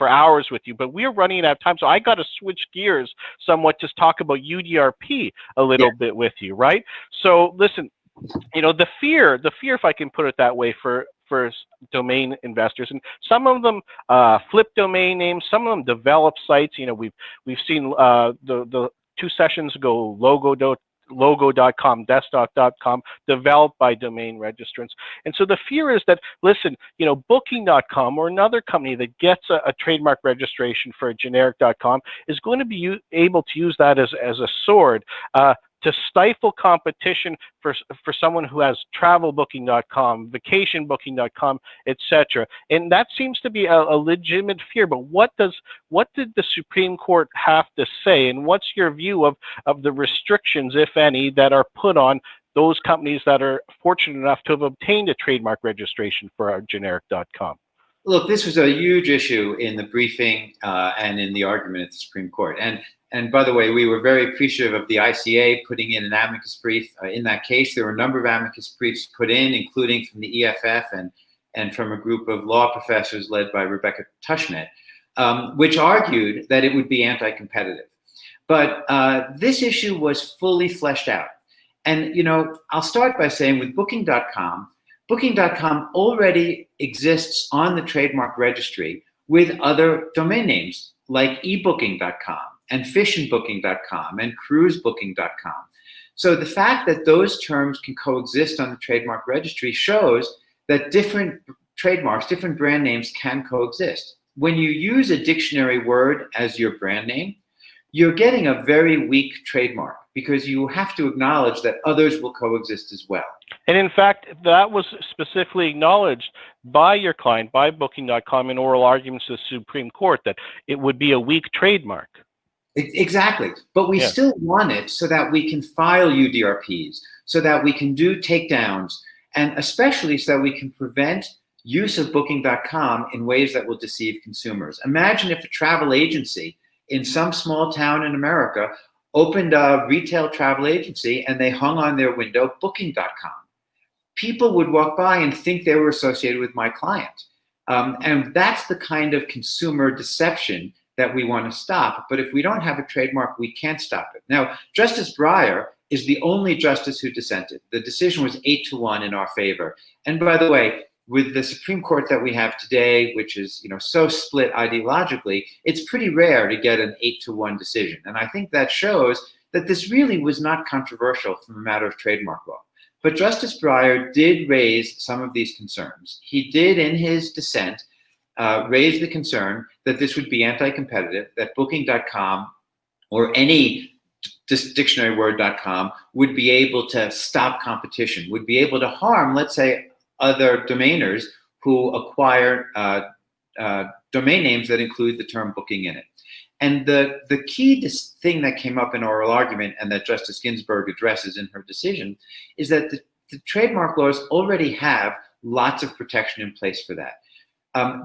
for hours with you, but we're running out of time. So I got to switch gears somewhat, just talk about UDRP a little bit with you, right? So listen, the fear, if I can put it that way, for domain investors, and some of them flip domain names, some of them develop sites. We've seen the 2 sessions ago, logo.com, desktop.com, developed by domain registrants. And so the fear is that, listen, booking.com or another company that gets a trademark registration for a generic.com is going to be able to use that as a sword to stifle competition for someone who has travelbooking.com, vacationbooking.com, etc. And that seems to be a legitimate fear. But what did the Supreme Court have to say, and what's your view of the restrictions, if any, that are put on those companies that are fortunate enough to have obtained a trademark registration for a generic.com? Look, this was a huge issue in the briefing and in the argument at the Supreme Court. And by the way, we were very appreciative of the ICA putting in an amicus brief in that case. There were a number of amicus briefs put in, including from the EFF and from a group of law professors led by Rebecca Tushnet, which argued that it would be anti-competitive. But this issue was fully fleshed out. And, I'll start by saying with Booking.com, Booking.com already exists on the trademark registry with other domain names like ebooking.com and fishandbooking.com and cruisebooking.com. So the fact that those terms can coexist on the trademark registry shows that different trademarks, different brand names can coexist. When you use a dictionary word as your brand name, you're getting a very weak trademark because you have to acknowledge that others will coexist as well. And in fact, that was specifically acknowledged by your client, by Booking.com, in oral arguments to the Supreme Court, that it would be a weak trademark. Exactly. But we still want it so that we can file UDRPs, so that we can do takedowns, and especially so that we can prevent use of Booking.com in ways that will deceive consumers. Imagine if a travel agency in some small town in America opened a retail travel agency and they hung on their window Booking.com. People would walk by and think they were associated with my client. And that's the kind of consumer deception that we want to stop. But if we don't have a trademark, we can't stop it. Now, Justice Breyer is the only justice who dissented. The decision was 8-1 in our favor. And by the way, with the Supreme Court that we have today, which is so split ideologically, it's pretty rare to get an 8-1 decision. And I think that shows that this really was not controversial from a matter of trademark law. But Justice Breyer did raise some of these concerns. He did, in his dissent, raise the concern that this would be anti-competitive, that Booking.com or any dictionaryword.com would be able to stop competition, would be able to harm, let's say, other domainers who acquire domain names that include the term booking in it. And the key thing that came up in oral argument and that Justice Ginsburg addresses in her decision is that the trademark laws already have lots of protection in place for that.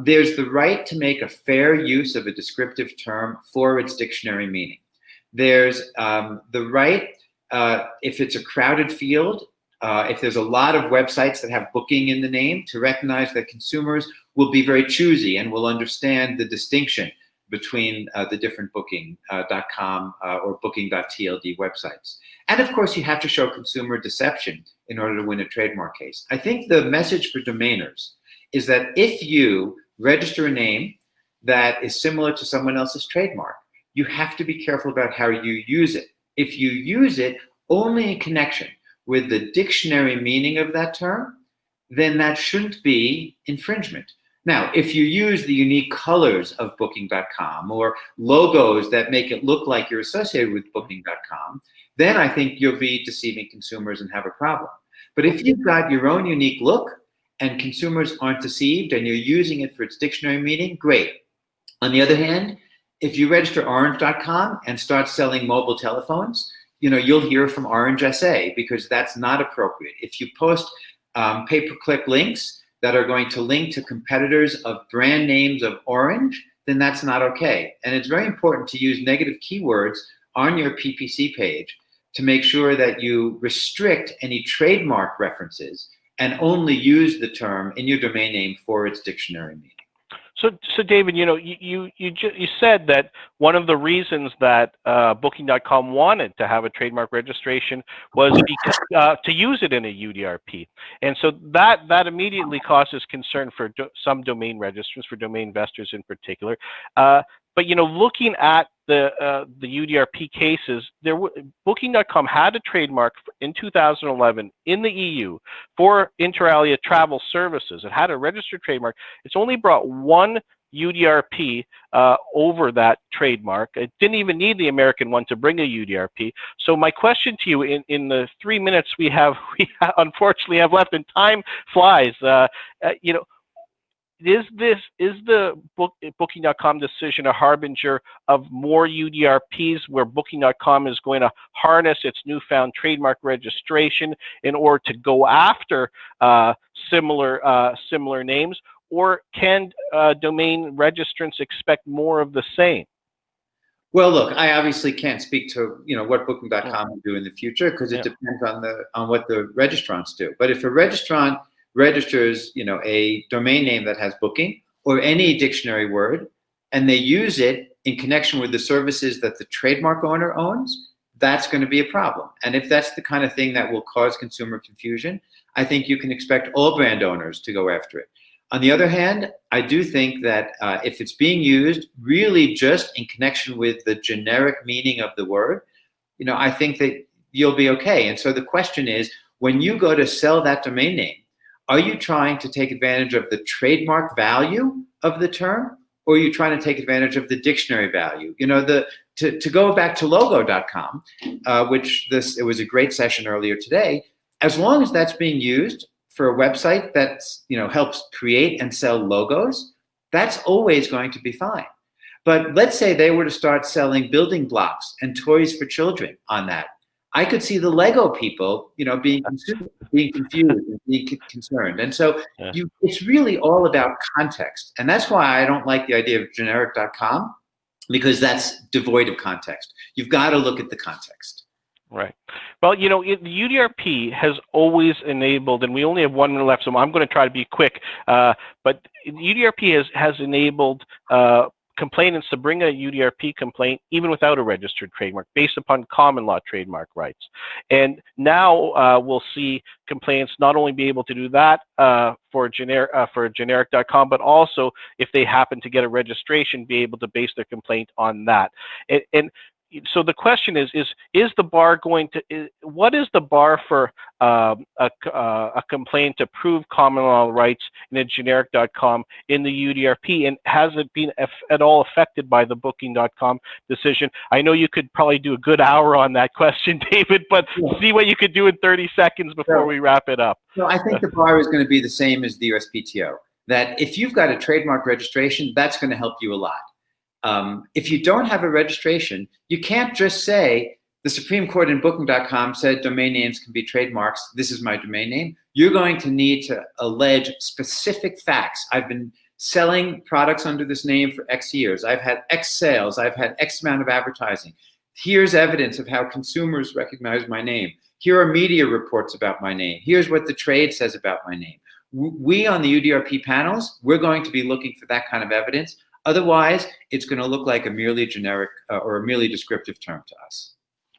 There's the right to make a fair use of a descriptive term for its dictionary meaning. There's the right, if it's a crowded field, if there's a lot of websites that have booking in the name, to recognize that consumers will be very choosy and will understand the distinction between the different booking.com or booking.tld websites. And of course, you have to show consumer deception in order to win a trademark case. I think the message for domainers is that if you register a name that is similar to someone else's trademark, you have to be careful about how you use it. If you use it only in connection with the dictionary meaning of that term, then that shouldn't be infringement. Now, if you use the unique colors of Booking.com or logos that make it look like you're associated with Booking.com, then I think you'll be deceiving consumers and have a problem. But if you've got your own unique look and consumers aren't deceived and you're using it for its dictionary meaning, great. On the other hand, if you register Orange.com and start selling mobile telephones, you'll hear from Orange SA because that's not appropriate. If you post pay-per-click links that are going to link to competitors of brand names of Orange, then that's not okay. And it's very important to use negative keywords on your PPC page to make sure that you restrict any trademark references and only use the term in your domain name for its dictionary meaning. So David, you said that one of the reasons that Booking.com wanted to have a trademark registration was because, to use it in a UDRP, and so that immediately causes concern for some domain registrants, for domain investors in particular. But looking at the UDRP cases, Booking.com had a trademark in 2011 in the EU for inter alia travel services. It had a registered trademark. It's only brought one UDRP over that trademark. It didn't even need the American one to bring a UDRP. So my question to you, in the 3 minutes we unfortunately have left, and time flies, is the Booking.com decision a harbinger of more UDRPs, where Booking.com is going to harness its newfound trademark registration in order to go after similar names, or can domain registrants expect more of the same? Well, look, I obviously can't speak to what Booking.com will do in the future, because it depends on what the registrants do. But if a registrant registers a domain name that has booking or any dictionary word, and they use it in connection with the services that the trademark owner owns, that's going to be a problem. And if that's the kind of thing that will cause consumer confusion, I think you can expect all brand owners to go after it. On the other hand, I do think that if it's being used really just in connection with the generic meaning of the word, I think that you'll be okay. And so the question is, when you go to sell that domain name, are you trying to take advantage of the trademark value of the term, or are you trying to take advantage of the dictionary value? To go back to logo.com, it was a great session earlier today, as long as that's being used for a website that helps create and sell logos, that's always going to be fine. But let's say they were to start selling building blocks and toys for children on that. I could see the Lego people, being confused and being concerned. And so it's really all about context. And that's why I don't like the idea of generic.com, because that's devoid of context. You've got to look at the context. Right. Well, the UDRP has always enabled, and we only have 1 minute left, so I'm going to try to be quick, but UDRP has enabled complainants to bring a UDRP complaint even without a registered trademark, based upon common law trademark rights. And now we'll see complainants not only be able to do that for generic.com, but also, if they happen to get a registration, be able to base their complaint on that. And so the question is the bar what is the bar for a complaint to prove common law rights in a generic.com in the UDRP, and has it been at all affected by the Booking.com decision? I know you could probably do a good hour on that question, David, but see what you could do in 30 seconds before we wrap it up. So I think the bar is going to be the same as the USPTO, that if you've got a trademark registration, that's going to help you a lot. If you don't have a registration, you can't just say, the Supreme Court in Booking.com said domain names can be trademarks. This is my domain name. You're going to need to allege specific facts. I've been selling products under this name for X years. I've had X sales. I've had X amount of advertising. Here's evidence of how consumers recognize my name. Here are media reports about my name. Here's what the trade says about my name. We on the UDRP panels, we're going to be looking for that kind of evidence. Otherwise, it's going to look like a merely generic or a merely descriptive term to us.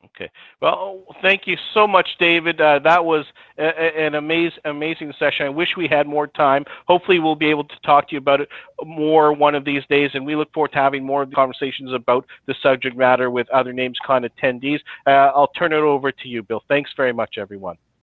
Okay. Well, thank you so much, David. That was an amazing session. I wish we had more time. Hopefully, we'll be able to talk to you about it more one of these days, and we look forward to having more conversations about the subject matter with other NamesCon attendees. I'll turn it over to you, Bill. Thanks very much, everyone.